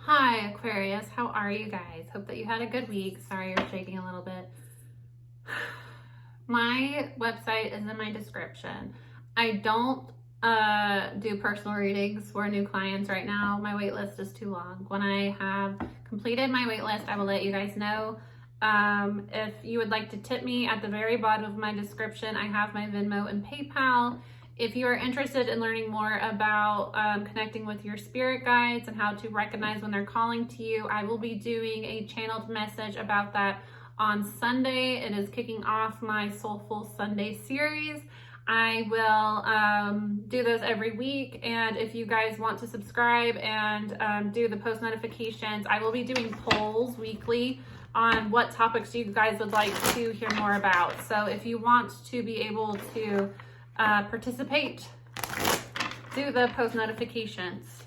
Hi Aquarius, how are you guys? Hope that you had a good week. Sorry you're shaking a little bit. My website is in my description. I don't do personal readings for new clients right now. My wait list is too long. When I have completed my wait list, I will let you guys know. If you would like to tip me, at the very bottom of my description, I have my Venmo and PayPal. If you are interested in learning more about connecting with your spirit guides and how to recognize when they're calling to you, I will be doing a channeled message about that on Sunday. It is kicking off my Soulful Sunday series. I will do those every week, and if you guys want to subscribe and do the post notifications, I will be doing polls weekly on what topics you guys would like to hear more about. So if you want to be able to participate, do the post notifications.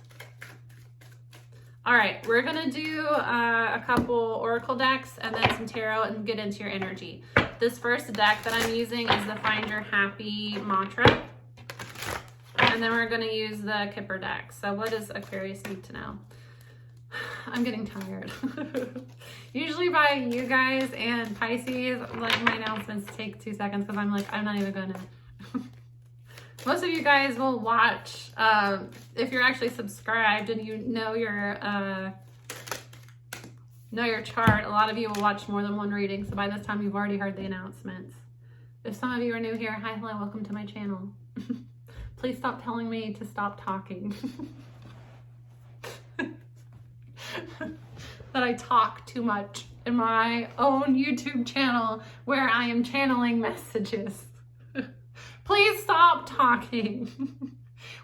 All right, we're gonna do a couple oracle decks and then some tarot and get into your energy. This first deck that I'm using is the Find Your Happy mantra, and then we're gonna use the Kipper deck. So what does Aquarius need to know? I'm getting tired. Usually by you guys and Pisces, like my announcements take 2 seconds because I'm like, I'm not even gonna. Most of you guys will watch, if you're actually subscribed and you know your chart, a lot of you will watch more than one reading, so by this time you've already heard the announcements. If some of you are new here, hi, hello, welcome to my channel. Please stop telling me to stop talking. That I talk too much in my own YouTube channel where I am channeling messages. Please stop talking.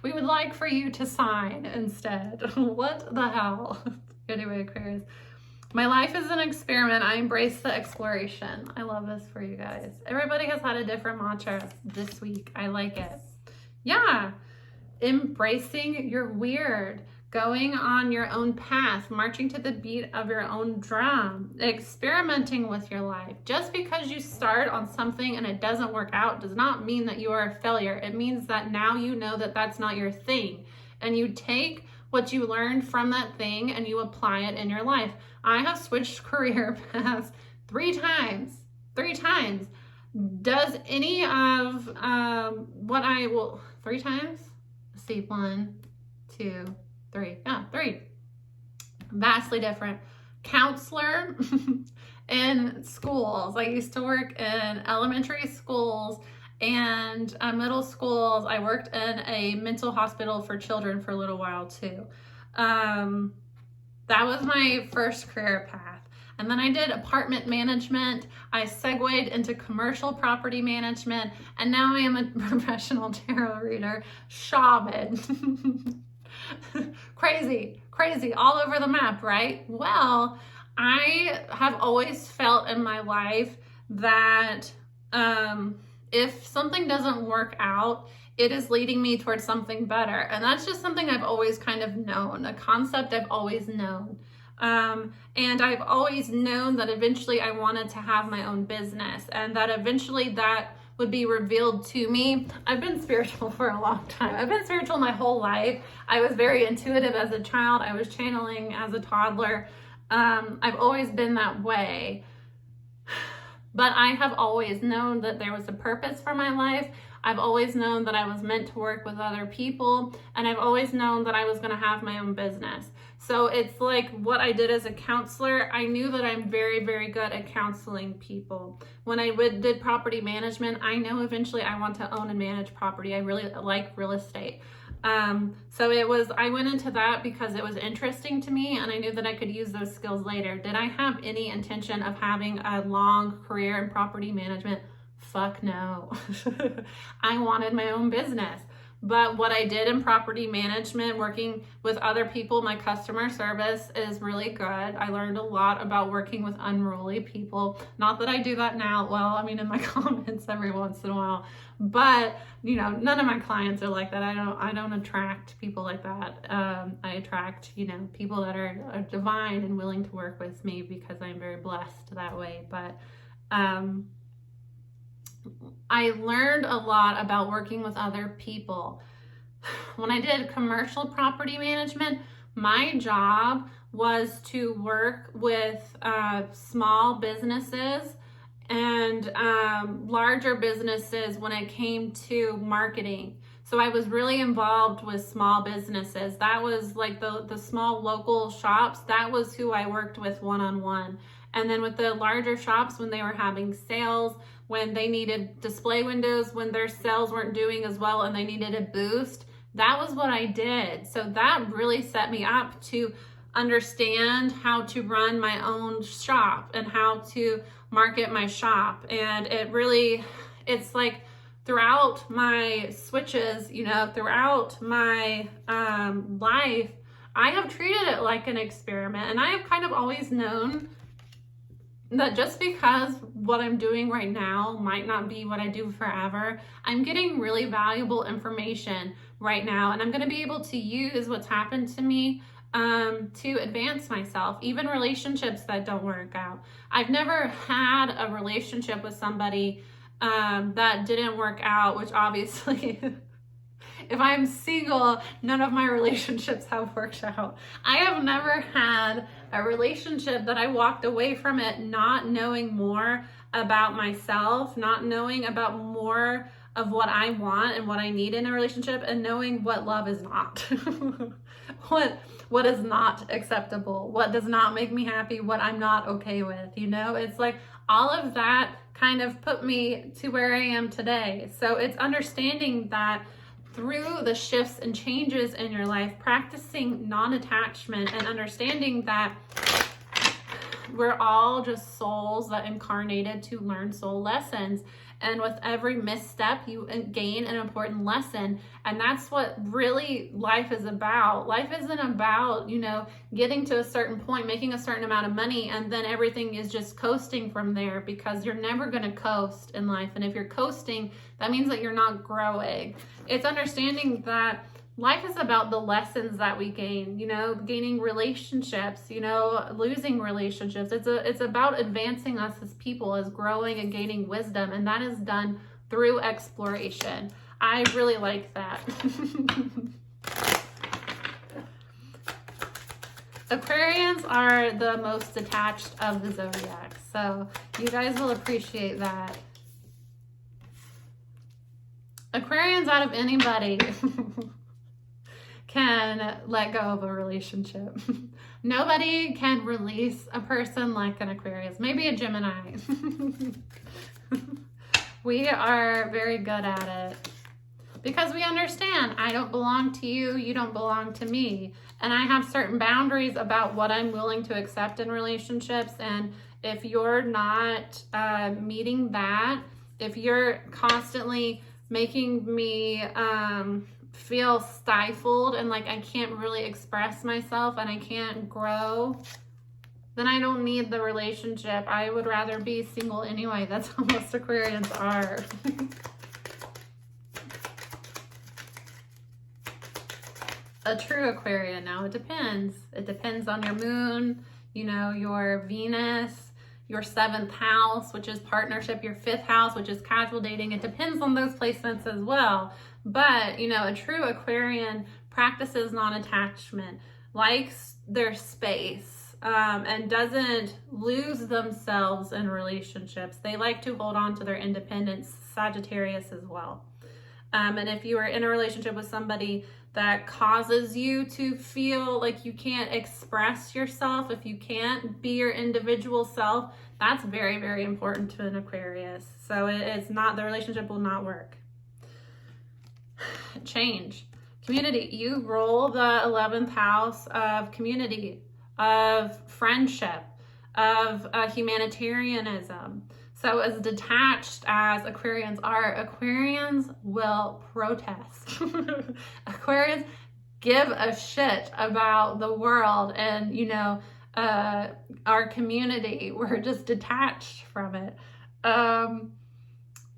We would like for you to sign instead. What the hell? Anyway, Aquarius. My life is an experiment. I embrace the exploration. I love this for you guys. Everybody has had a different mantra this week. I like it. Yeah. Embracing your weird. Going on your own path, marching to the beat of your own drum, experimenting with your life. Just because you start on something and it doesn't work out does not mean that you are a failure. It means that now you know that that's not your thing. And you take what you learned from that thing and you apply it in your life. I have switched career paths 3 times. 3 times. Does any of what I will... 3 times? Let's see, 1, 2... 3. Yeah, 3. Vastly different. Counselor in schools. I used to work in elementary schools and middle schools. I worked in a mental hospital for children for a little while too. That was my first career path. And then I did apartment management. I segued into commercial property management. And now I am a professional tarot reader, shaman. Crazy, all over the map, right? Well, I have always felt in my life that if something doesn't work out, it is leading me towards something better. And that's just something I've always kind of known, a concept I've always known. And I've always known that eventually I wanted to have my own business and that eventually that would be revealed to me. I've been spiritual for a long time. I've been spiritual my whole life. I was very intuitive as a child. I was channeling as a toddler. I've always been that way. But I have always known that there was a purpose for my life. I've always known that I was meant to work with other people. And I've always known that I was going to have my own business. So it's like what I did as a counselor. I knew that I'm very, very good at counseling people. When I did property management, I know eventually I want to own and manage property. I really like real estate. So I went into that because it was interesting to me and I knew that I could use those skills later. Did I have any intention of having a long career in property management? Fuck no. I wanted my own business. But what I did in property management, working with other people, my customer service is really good. I learned a lot about working with unruly people. Not that I do that now. Well, I mean, in my comments every once in a while. But, you know, none of my clients are like that. I don't attract people like that. I attract, you know, people that are divine and willing to work with me because I'm very blessed that way. But, I learned a lot about working with other people. When I did commercial property management, My job was to work with small businesses and larger businesses when it came to marketing. So I was really involved with small businesses. That was like the small local shops. That was who I worked with one-on-one. And then with the larger shops, when they were having sales, when they needed display windows, when their sales weren't doing as well and they needed a boost, that was what I did. So that really set me up to understand how to run my own shop and how to market my shop. And it's like throughout my switches, you know, throughout my life, I have treated it like an experiment. And I have kind of always known that just because what I'm doing right now might not be what I do forever, I'm getting really valuable information right now, and I'm going to be able to use what's happened to me to advance myself, even relationships that don't work out. I've never had a relationship with somebody that didn't work out, which obviously if I'm single, none of my relationships have worked out. I have never had a relationship that I walked away from it not knowing more about myself, not knowing about more of what I want and what I need in a relationship, and knowing what love is not. what is not acceptable, what does not make me happy, what I'm not okay with, you know? It's like all of that kind of put me to where I am today. So it's understanding that through the shifts and changes in your life, practicing non-attachment and understanding that we're all just souls that incarnated to learn soul lessons. And with every misstep, you gain an important lesson. And that's what really life is about. Life isn't about, you know, getting to a certain point, making a certain amount of money, and then everything is just coasting from there, because you're never going to coast in life. And if you're coasting, that means that you're not growing. It's understanding that life is about the lessons that we gain, you know, gaining relationships, you know, losing relationships. It's about advancing us as people, as growing and gaining wisdom. And that is done through exploration. I really like that. Aquarians are the most detached of the zodiac. So you guys will appreciate that. Aquarians, out of anybody, can let go of a relationship. Nobody can release a person like an Aquarius, maybe a Gemini. We are very good at it because we understand I don't belong to you, you don't belong to me. And I have certain boundaries about what I'm willing to accept in relationships. And if you're not meeting that, if you're constantly making me feel stifled and like I can't really express myself and I can't grow, then I don't need the relationship. I would rather be single anyway. That's how most Aquarians are. A true Aquarian, now it depends. It depends on your moon, you know, your Venus, your 7th house, which is partnership, your 5th house, which is casual dating. It depends on those placements as well. But, you know, a true Aquarian practices non-attachment, likes their space, and doesn't lose themselves in relationships. They like to hold on to their independence, Sagittarius as well. And if you are in a relationship with somebody that causes you to feel like you can't express yourself, if you can't be your individual self, that's very, very important to an Aquarius. So it's not, the relationship will not work. Change. Community. You roll the 11th house of community, of friendship, of humanitarianism. So as detached as Aquarians are, Aquarians will protest. Aquarians give a shit about the world and, you know, our community. We're just detached from it.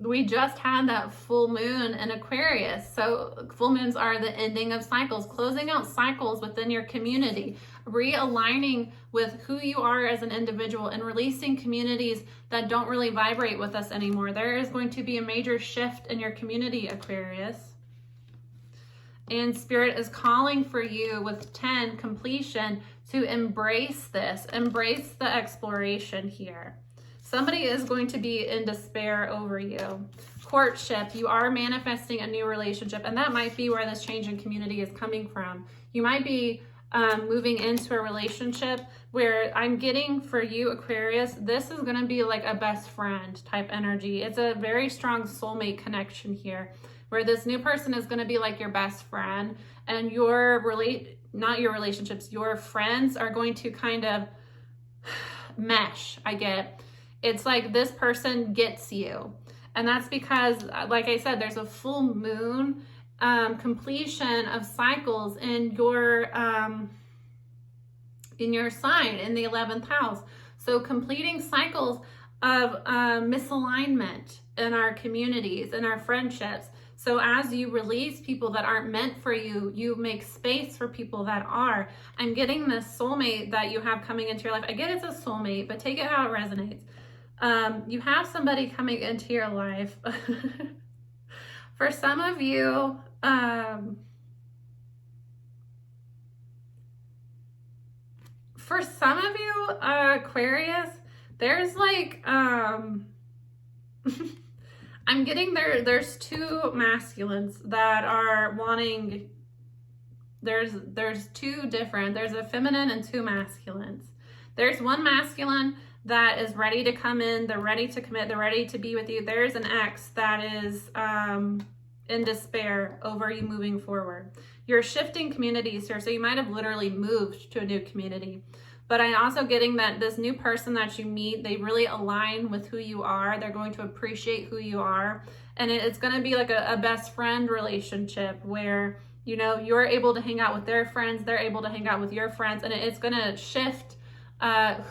We just had that full moon in Aquarius. So full moons are the ending of cycles, closing out cycles within your community, realigning with who you are as an individual and releasing communities that don't really vibrate with us anymore. There is going to be a major shift in your community, Aquarius. And Spirit is calling for you with 10, completion, to embrace this, embrace the exploration here. Somebody is going to be in despair over you. Courtship, you are manifesting a new relationship, and that might be where this change in community is coming from. You might be moving into a relationship where I'm getting for you, Aquarius, this is going to be like a best friend type energy. It's a very strong soulmate connection here, where this new person is going to be like your best friend, and your not your relationships, your friends are going to kind of mesh. I get it's like this person gets you, and that's because, like I said, there's a full moon completion of cycles in your sign in the 11th house. So completing cycles of misalignment in our communities, in our friendships. So as you release people that aren't meant for you, you make space for people that are. I'm getting this soulmate that you have coming into your life. I get it's a soulmate, but take it how it resonates. You have somebody coming into your life. For some of you, Aquarius, there's like, I'm getting there's two masculines that are wanting, there's two different, there's a feminine and two masculines. There's one masculine that is ready to come in, they're ready to commit, they're ready to be with you. There's an ex that is in despair over you moving forward. You're shifting communities here, so you might have literally moved to a new community. But I'm also getting that this new person that you meet, they really align with who you are. They're going to appreciate who you are. And it's going to be like a best friend relationship where, you know, you're able to hang out with their friends, they're able to hang out with your friends, and it's going to shift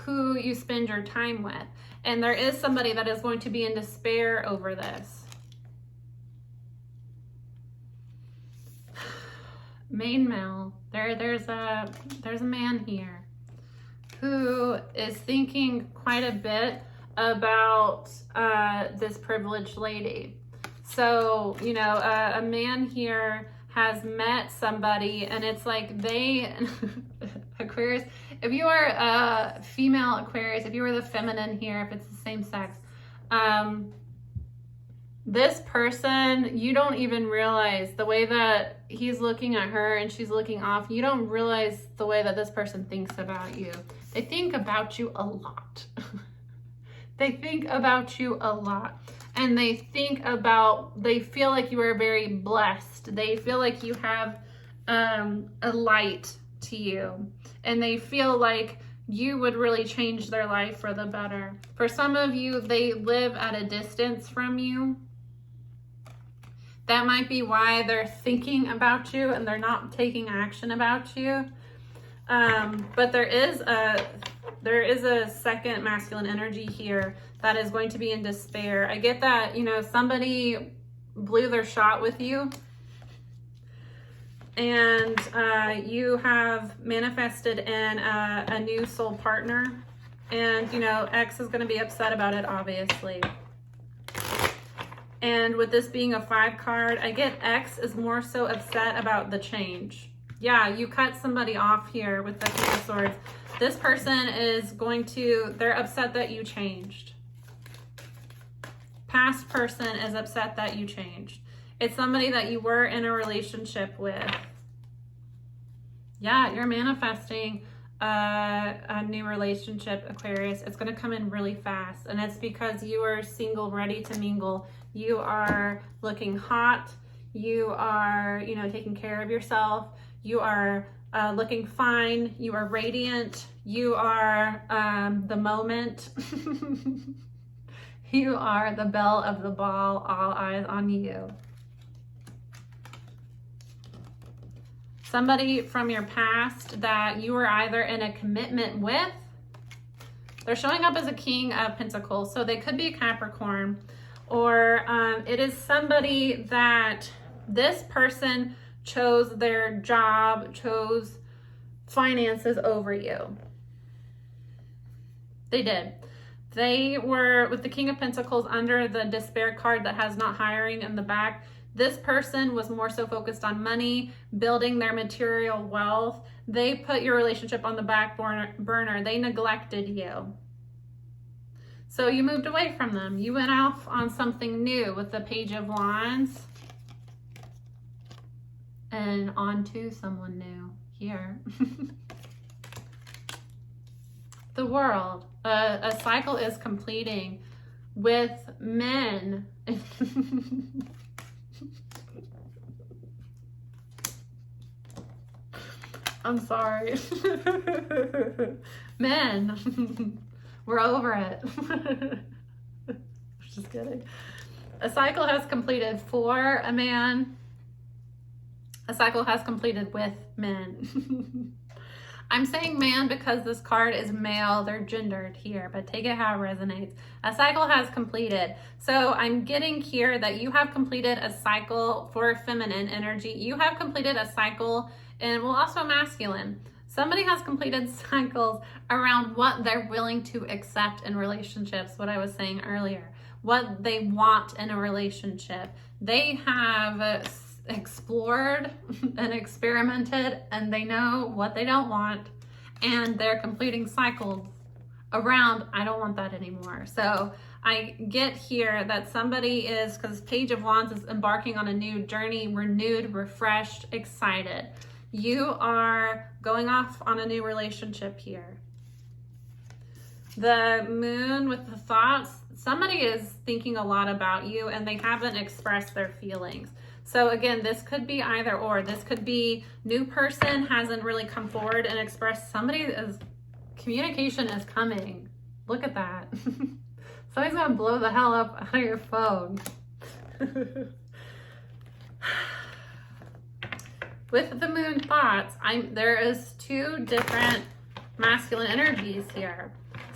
who you spend your time with. And there is somebody that is going to be in despair over this. Main male, there's a man here who is thinking quite a bit about this privileged lady. So, you know, a man here has met somebody, and it's like they, Aquarius, if you are a female Aquarius, if you are the feminine here, if it's the same sex, this person, you don't even realize the way that he's looking at her and she's looking off. You don't realize the way that this person thinks about you. They think about you a lot. They think about you a lot. And they feel like you are very blessed. They feel like you have a light to you. And they feel like you would really change their life for the better. For some of you, they live at a distance from you. That might be why they're thinking about you and they're not taking action about you. But there is a second masculine energy here that is going to be in despair. I get that, you know, somebody blew their shot with you, and you have manifested in a new soul partner, and, you know, X is going to be upset about it, obviously. And with this being a 5 card, I get X is more so upset about the change. Yeah, you cut somebody off here with the King of Swords. This person is they're upset that you changed. Past person is upset that you changed. It's somebody that you were in a relationship with. Yeah, you're manifesting a new relationship, Aquarius. It's going to come in really fast, and it's because you are single, ready to mingle. You are looking hot. You are, you know, taking care of yourself. You are looking fine. You are radiant. You are the moment. You are the belle of the ball. All eyes on you. Somebody from your past that you were either in a commitment with. They're showing up as a King of Pentacles, so they could be a Capricorn, or it is somebody that this person chose their job, chose finances over you. They did. They were with the King of Pentacles under the despair card that has not hiring in the back. This person was more so focused on money, building their material wealth. They put your relationship on the back burner. They neglected you. So you moved away from them. You went off on something new with the Page of Wands. And on to someone new here. The World. A cycle is completing with men. I'm sorry. Men. We're over it. Just kidding. A cycle has completed for a man. A cycle has completed with men. I'm saying man because this card is male. They're gendered here, but take it how it resonates. A cycle has completed. So I'm getting here that you have completed a cycle for feminine energy. You have completed a cycle, and well, also masculine. Somebody has completed cycles around what they're willing to accept in relationships, what I was saying earlier, what they want in a relationship. They have explored and experimented, and they know what they don't want, and they're completing cycles around, I don't want that anymore. So I get here that somebody is, because Page of Wands is embarking on a new journey, renewed, refreshed, excited. You are going off on a new relationship here. The Moon with the thoughts, somebody is thinking a lot about you and they haven't expressed their feelings. So again, this could be either or. This could be new person hasn't really come forward and expressed. Communication is coming. Look at that. Somebody's gonna blow the hell up out of your phone. With the Moon thoughts, there is two different masculine energies here.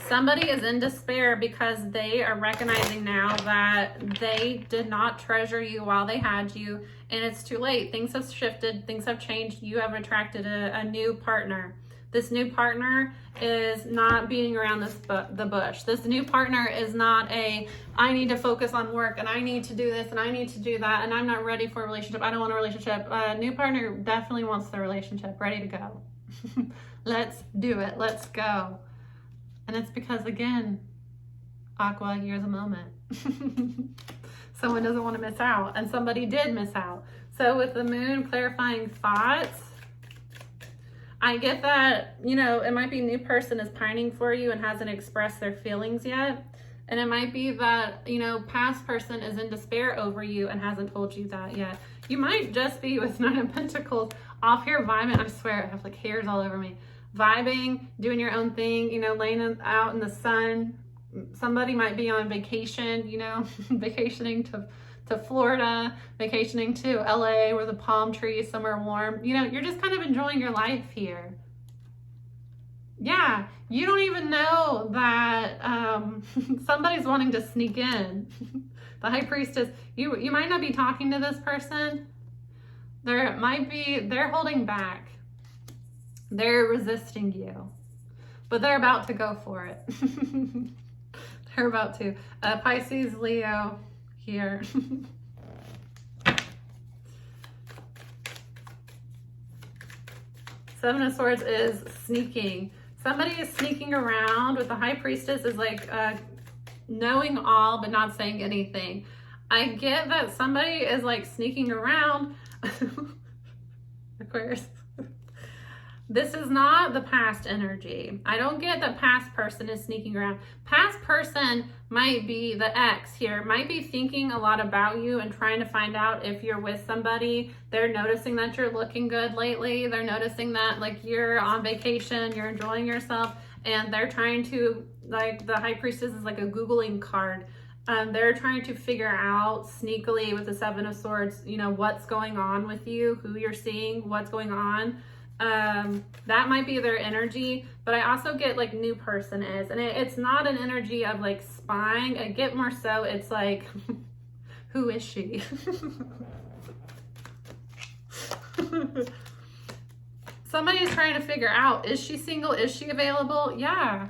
Somebody is in despair because they are recognizing now that they did not treasure you while they had you, and it's too late. Things have shifted, things have changed. You have attracted a new partner. This new partner is not beating around the bush. This new partner is not I need to focus on work and I need to do this and I need to do that and I'm not ready for a relationship. I don't want a relationship. New partner definitely wants the relationship, ready to go. Let's do it. Let's go. And it's because, again, Aqua, here's a moment. Someone doesn't want to miss out, and somebody did miss out. So with the Moon clarifying thoughts, I get that, it might be new person is pining for you and hasn't expressed their feelings yet. And it might be that, past person is in despair over you and hasn't told you that yet. You might just be with Nine of Pentacles off here vibing. I swear, I have like hairs all over me. Vibing, doing your own thing, laying out in the sun. Somebody might be on vacation, vacationing to Florida, vacationing to LA where the palm trees, somewhere warm. You're just kind of enjoying your life here. Yeah, you don't even know that somebody's wanting to sneak in. The High Priestess, you might not be talking to this person. They're holding back. They're resisting you, but they're about to go for it. They're about to. Pisces, Leo here. Seven of Swords is sneaking. Somebody is sneaking around. With the High Priestess is like knowing all but not saying anything. I get that somebody is like sneaking around. Aquarius. This is not the past energy. I don't get that past person is sneaking around. Past person might be the ex here, might be thinking a lot about you and trying to find out if you're with somebody. They're noticing that you're looking good lately. They're noticing that like you're on vacation, you're enjoying yourself, and they're trying to, like the High Priestess is like a Googling card. They're trying to figure out sneakily with the Seven of Swords, what's going on with you, who you're seeing, what's going on. That might be their energy, but I also get like new person is, and it's not an energy of like spying. I get more so it's like, who is she? Somebody is trying to figure out, is she single? Is she available? Yeah.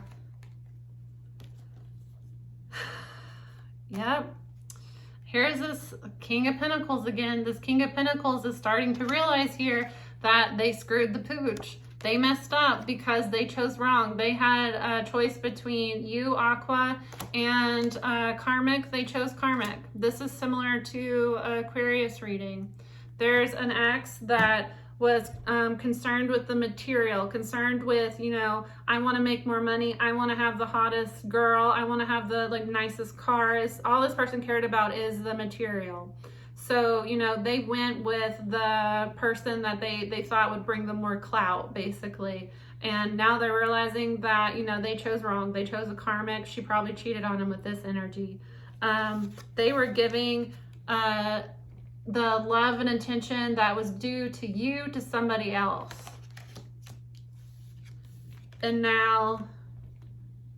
here's this King of Pentacles again. This King of Pentacles is starting to realize here that they screwed the pooch. They messed up because they chose wrong. They had a choice between you, Aqua, and Karmic. They chose Karmic. This is similar to Aquarius reading. There's an ex that was concerned with the material, concerned with, you know, I want to make more money. I want to have the hottest girl. I want to have the nicest cars. All this person cared about is the material. So, you know, they went with the person that they thought would bring them more clout, basically. And now they're realizing that, you know, they chose wrong. They chose a Karmic. She probably cheated on him with this energy. They were giving the love and attention that was due to you to somebody else. And now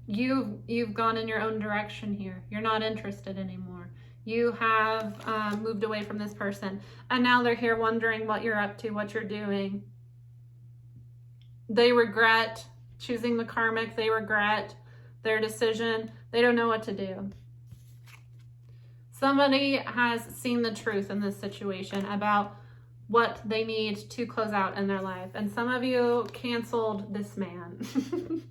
you've gone in your own direction here. You're not interested anymore. You have moved away from this person. And now they're here wondering what you're up to, what you're doing. They regret choosing the Karmic. They regret their decision. They don't know what to do. Somebody has seen the truth in this situation about what they need to close out in their life. And some of you canceled this man.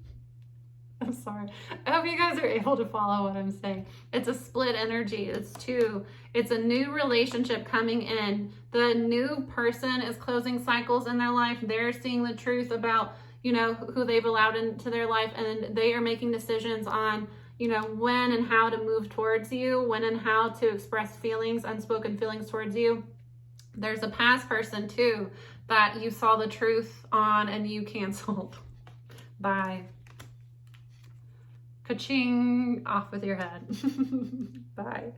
I'm sorry. I hope you guys are able to follow what I'm saying. It's a split energy. It's two. It's a new relationship coming in. The new person is closing cycles in their life. They're seeing the truth about, you know, who they've allowed into their life, and they are making decisions on, you know, when and how to move towards you, when and how to express feelings, unspoken feelings towards you. There's a past person too that you saw the truth on and you canceled. Bye. Ka-ching, off with your head. Bye.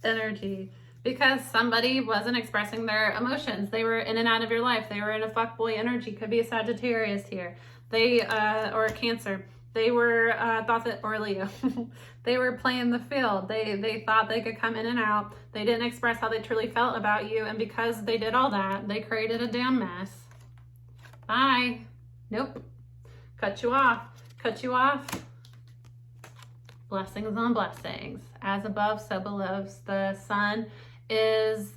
Energy. Because somebody wasn't expressing their emotions. They were in and out of your life. They were in a fuckboy energy. Could be a Sagittarius here. They, or a Cancer. They were, thought that, or Leo. They were playing the field. They thought they could come in and out. They didn't express how they truly felt about you. And because they did all that, they created a damn mess. Bye. Nope. Cut you off. Cut you off. Blessings on blessings. As above, so below. The sun is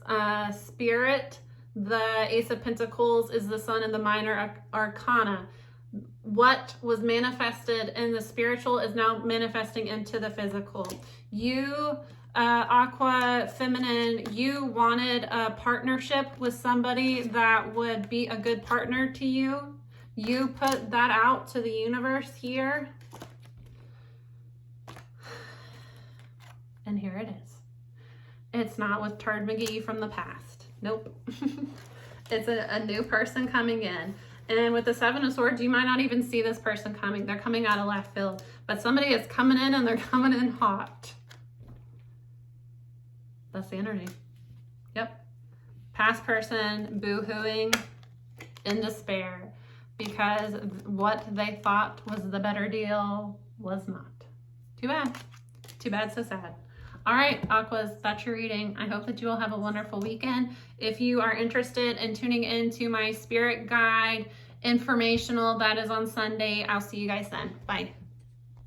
spirit. The Ace of Pentacles is the sun in the minor arcana. What was manifested in the spiritual is now manifesting into the physical. You, Aqua Feminine, you wanted a partnership with somebody that would be a good partner to you. You put that out to the universe here. And here it is. It's not with Turd McGee from the past. Nope. It's a new person coming in. And with the Seven of Swords, you might not even see this person coming. They're coming out of left field. But somebody is coming in and they're coming in hot. That's the energy. Yep. Past person boo-hooing in despair because what they thought was the better deal was not. Too bad. Too bad, so sad. All right, Aquas, that's your reading. I hope that you will have a wonderful weekend. If you are interested in tuning into my spirit guide informational, that is on Sunday. I'll see you guys then. Bye.